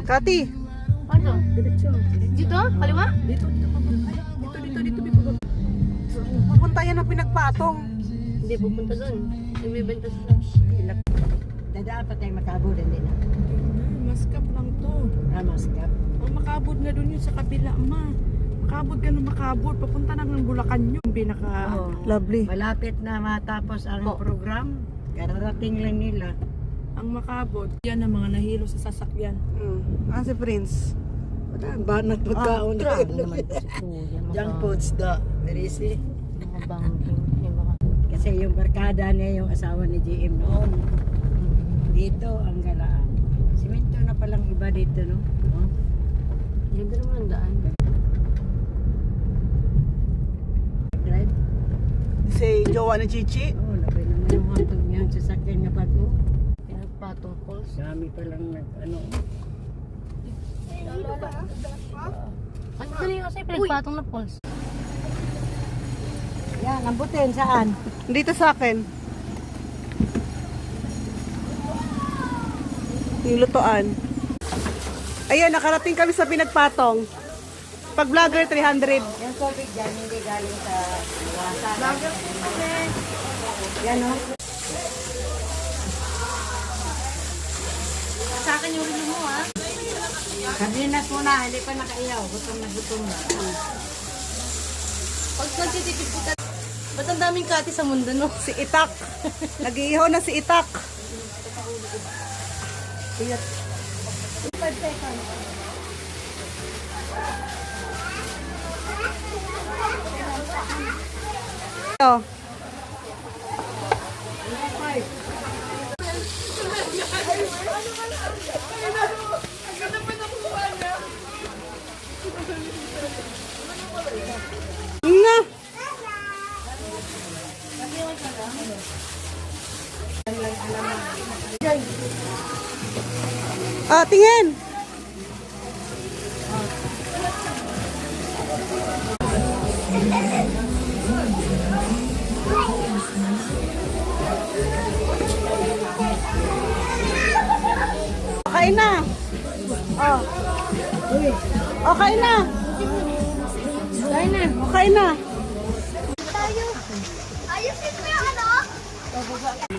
Kati. Ano? Diretso. Dito? Kaliwa? Dito. Dito. Pupunta yan ang pinagpatong. Hindi, pupunta doon. Nagbibenta sila. Dadaan pa tayo makabod, hindi na. Maskap lang to. Maskap. Ang makabod na doon yun sa kabila, ma. Makabod ka na makabod. Papunta na ng Bulacan yun. Pinaka... Oh, Lovely. malapit na matapos ang program. Kararating lang nila. Ang makabod. Yan ang mga nahilo sa sasakyan. Ah, si Prince. Wala, banat magkaon. Grabe naman to si Kuya. Junk foods do. Very easy. Mga banking. Yung mga... Kasi yung barkada niya yung asawa ni GM noon. Dito ang galaan. Simento na palang iba dito, no? Ganda naman ang daan. Drive. Si jowa ni Chichi. Oh, labay naman yung hantog niyang sasakyan nga bago. Pinagpatong falls. Dami palang ano. Ang dali kasi pinagpatong na falls. Yan, lambutin saan? Dito sa akin. Yung lutoan. Ayan, nakarating kami sa pinagpatong. Pag vlogger, 300. Yung tubig dyan, hindi galing sa iwasan. Vlogger yan, no? Sa akin yung review mo, ha? Sardinas muna, hindi pa nakaiyaw. Gutom na gutom na. Pag nagtitipid ka, ba't ang daming kati sa mundo, no? Si Itak. Nag-iihaw na si Itak. Oh. Na. Ah, tingin. Kain na. Oh. Oh, kain na. Kain na. Oh, kain na. Ayusin mo yung ano?